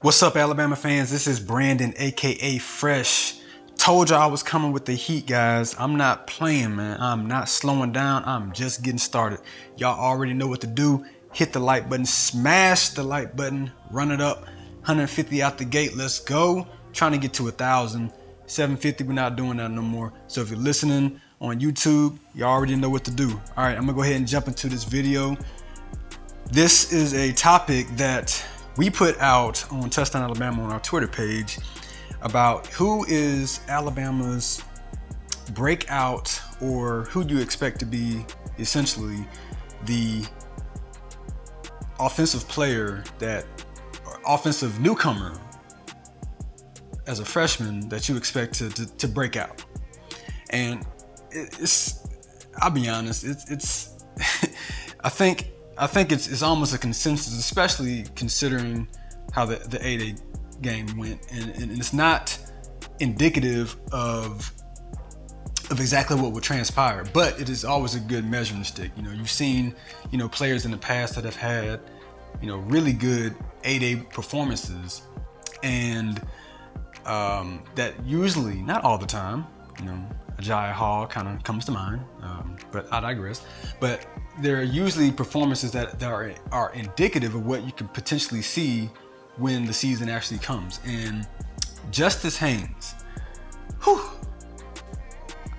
What's up, Alabama fans? This is Brandon, aka Fresh. Told y'all I was coming with the heat, guys. I'm not playing, man. I'm not slowing down. I'm just getting started. Y'all already know what to do. Hit the like button, smash the like button, run it up. 150 out the gate. Let's go. Trying to get to 1,000. 750. We're not doing that no more. So if you're listening on YouTube, you already know what to do. All right, I'm gonna go ahead and jump into this video. This is a topic that we put out on Touchdown Alabama on our Twitter page about who is Alabama's breakout, or who do you expect to be essentially the offensive player or offensive newcomer as a freshman that you expect to break out. And I'll be honest, it's I think it's almost a consensus, especially considering how the 8-A game went, and it's not indicative of exactly what would transpire, but it is always a good measuring stick. You've seen players in the past that have had really good 8-A performances, and that usually, not all the time, Agiye Hall kind of comes to mind, but I digress. But there are usually performances that are indicative of what you could potentially see when the season actually comes. And Justice Haynes, I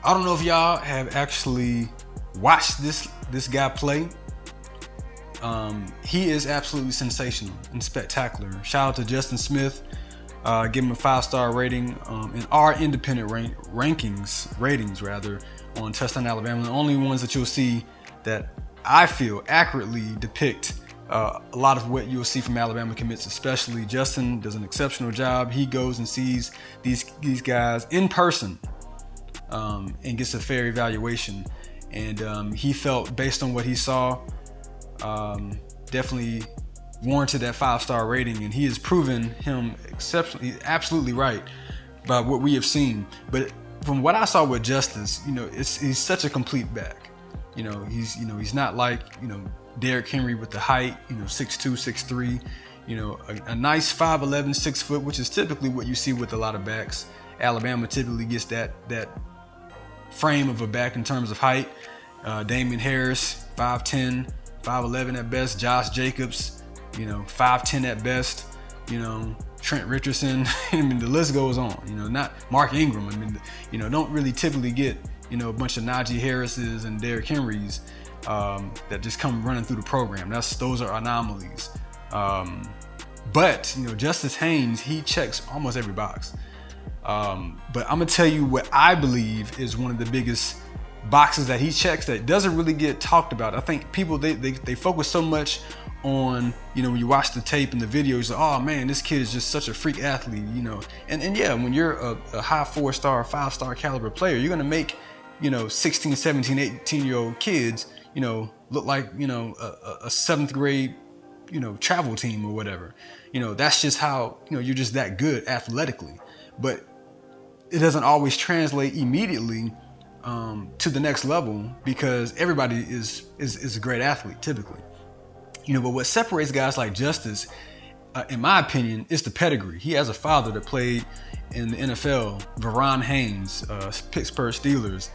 don't know if y'all have actually watched this guy play. He is absolutely sensational and spectacular. Shout out to Justin Smith. Give him a 5-star rating in our independent ratings on Touchdown Alabama. The only ones that you'll see that I feel accurately depict a lot of what you'll see from Alabama commits, especially Justin does an exceptional job. He goes and sees these guys in person and gets a fair evaluation. And he felt, based on what he saw, definitely warranted that 5-star rating, and he has proven him exceptionally, absolutely right by what we have seen. But from what I saw with Justice, he's such a complete back. He's not like Derrick Henry with the height, 6'2", 6'3", a nice 5'11", 6 foot, which is typically what you see with a lot of backs. Alabama typically gets that frame of a back in terms of height. Damian Harris, 5'10", 5'11" at best. Josh Jacobs, 5'10" at best. Trent Richardson. I mean, the list goes on. Not Mark Ingram. I mean, don't really typically get a bunch of Najee Harrises and Derrick Henrys that just come running through the program. Those are anomalies. But Justice Haynes, he checks almost every box. But I'm gonna tell you what I believe is one of the biggest boxes that he checks that doesn't really get talked about. I think people they focus so much on when you watch the tape and the videos, like, oh man, this kid is just such a freak athlete, and yeah, when you're a high 4-star, 5-star caliber player, you're gonna make 16, 17, 18-year-old kids look like a 7th grade travel team or whatever. That's just how you're just that good athletically. But it doesn't always translate immediately to the next level, because everybody is a great athlete typically. But what separates guys like Justice, in my opinion, is the pedigree. He has a father that played in the NFL, Veron Haynes, Pittsburgh Steelers.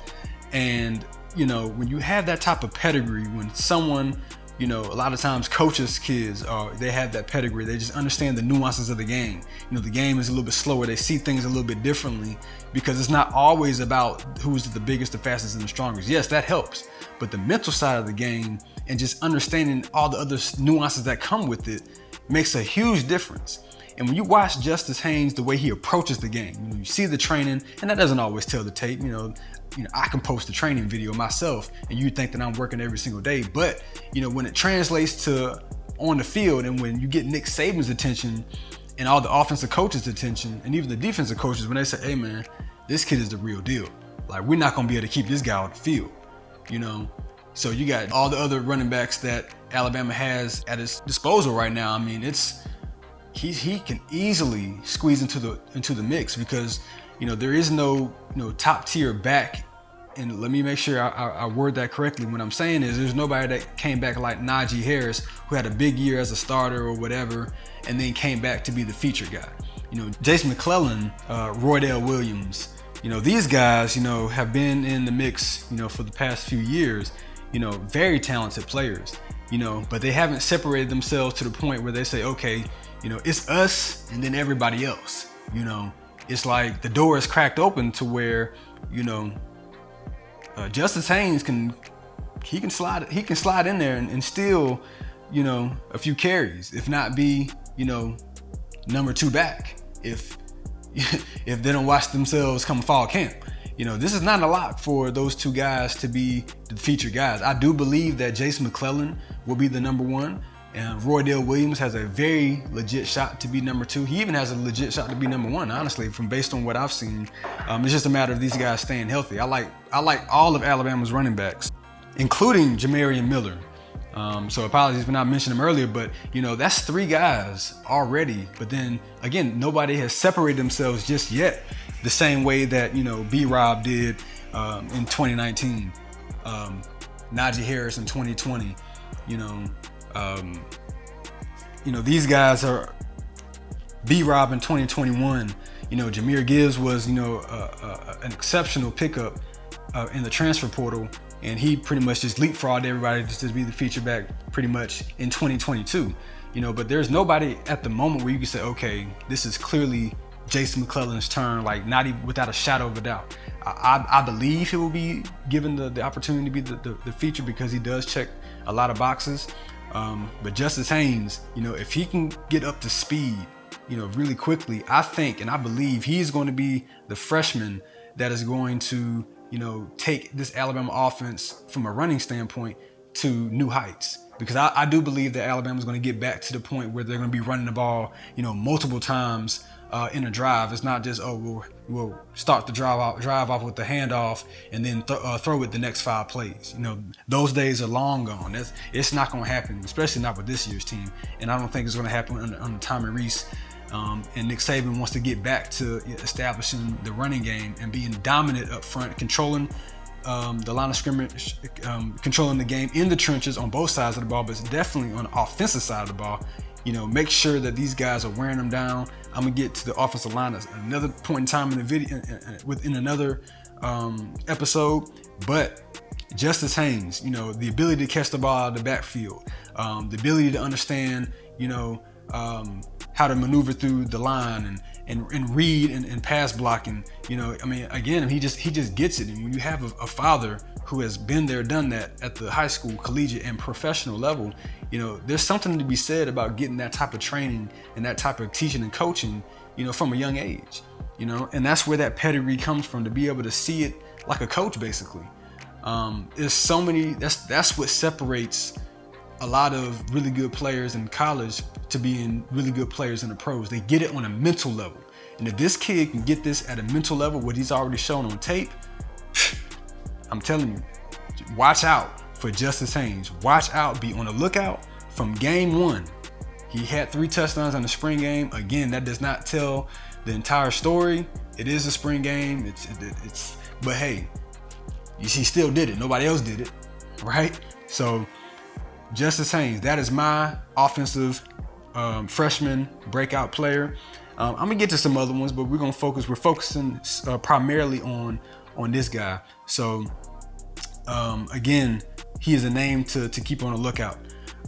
And, when you have that type of pedigree, when someone, a lot of times coaches kids, they have that pedigree. They just understand the nuances of the game. The game is a little bit slower. They see things a little bit differently, because it's not always about who's the biggest, the fastest, and the strongest. Yes, that helps. But the mental side of the game and just understanding all the other nuances that come with it makes a huge difference. And when you watch Justice Haynes, the way he approaches the game, you see the training, and that doesn't always tell the tape. I can post a training video myself, and you think that I'm working every single day. But when it translates to on the field, and when you get Nick Saban's attention and all the offensive coaches' attention, and even the defensive coaches, when they say, "Hey man, this kid is the real deal. Like, we're not gonna be able to keep this guy on the field," So you got all the other running backs that Alabama has at his disposal right now. I mean, he can easily squeeze into the mix, because there is no top tier back and let me make sure I word that correctly. What I'm saying is there's nobody that came back like Najee Harris, who had a big year as a starter or whatever, and then came back to be the featured guy. You know, Jason McClellan, Roydell Williams, you know, these guys, you know, have been in the mix, you know, for the past few years, you know, very talented players, you know, but they haven't separated themselves to the point where they say, okay, you know, it's us and then everybody else. You know, it's like the door is cracked open to where, you know, Justice Haynes can slide in there and steal, you know, a few carries, if not be, you know, number 2 back if they don't watch themselves come fall camp. You know, this is not a lot for those 2 guys to be the featured guys. I do believe that Jason McClellan will be the number 1, and Roydell Williams has a very legit shot to be number 2. He even has a legit shot to be number 1, honestly, based on what I've seen. It's just a matter of these guys staying healthy. I like all of Alabama's running backs, including Jamarian Miller. So apologies for not mentioning him earlier, but you know, that's 3 guys already. But then again, nobody has separated themselves just yet, the same way that, you know, B-Rob did in 2019, Najee Harris in 2020. You know, these guys are B-Rob in 2021. You know, Jahmyr Gibbs was, you know, an exceptional pickup in the transfer portal. And he pretty much just leapfrogged everybody just to be the feature back pretty much in 2022. You know, but there's nobody at the moment where you can say, okay, this is clearly Jason McClellan's turn, like not even without a shadow of a doubt. I believe he will be given the opportunity to be the feature because he does check a lot of boxes. But Justice Haynes, you know, if he can get up to speed, you know, really quickly, I think and I believe he's going to be the freshman that is going to, you know, take this Alabama offense from a running standpoint to new heights. Because I do believe that Alabama is going to get back to the point where they're going to be running the ball, you know, multiple times in a drive. It's not just, oh, we'll start the drive off with the handoff and then throw it the next 5 plays. You know, those days are long gone. It's not going to happen, especially not with this year's team. And I don't think it's going to happen under Tommy Rees. And Nick Saban wants to get back to establishing the running game and being dominant up front, controlling the line of scrimmage, controlling the game in the trenches on both sides of the ball, but definitely on the offensive side of the ball. You know, make sure that these guys are wearing them down. I'm gonna get to the offensive line at another point in time in the video, within another episode. But Justice Haynes, you know, the ability to catch the ball out of the backfield, the ability to understand, you know, how to maneuver through the line and read and pass blocking. You know, I mean, again, he just gets it. And when you have a father who has been there, done that at the high school, collegiate, and professional level, you know, there's something to be said about getting that type of training and that type of teaching and coaching, you know, from a young age, you know, and that's where that pedigree comes from, to be able to see it like a coach, basically. There's so many, that's what separates a lot of really good players in college to being really good players in the pros. They get it on a mental level. And if this kid can get this at a mental level, what he's already shown on tape, I'm telling you, watch out for Justice Haynes. Watch out, be on the lookout from game 1. He had 3 touchdowns in the spring game. Again, that does not tell the entire story. It is a spring game. But hey, he still did it. Nobody else did it, right? So Justice Haynes, that is my offensive freshman breakout player. I'm gonna get to some other ones, but we're focusing primarily on this guy. So again, he is a name to keep on the lookout.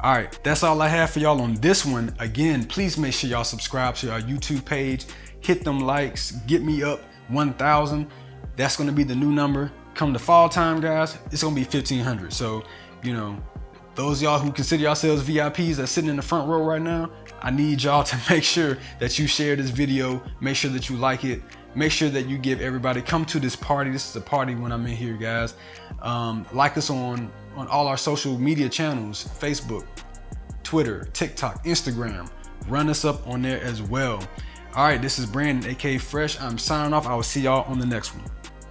All right, that's all I have for y'all on this one. Again, please make sure y'all subscribe to our YouTube page, hit them likes, get me up 1,000. That's gonna be the new number. Come to fall time, guys, it's gonna be 1,500. So, you know, those of y'all who consider yourselves VIPs that's sitting in the front row right now, I need y'all to make sure that you share this video, make sure that you like it, make sure that you give everybody, come to this party. This is a party when I'm in here, guys. Like us on all our social media channels, Facebook, Twitter, TikTok, Instagram. Run us up on there as well. All right, this is Brandon, aka Fresh. I'm signing off. I will see y'all on the next one.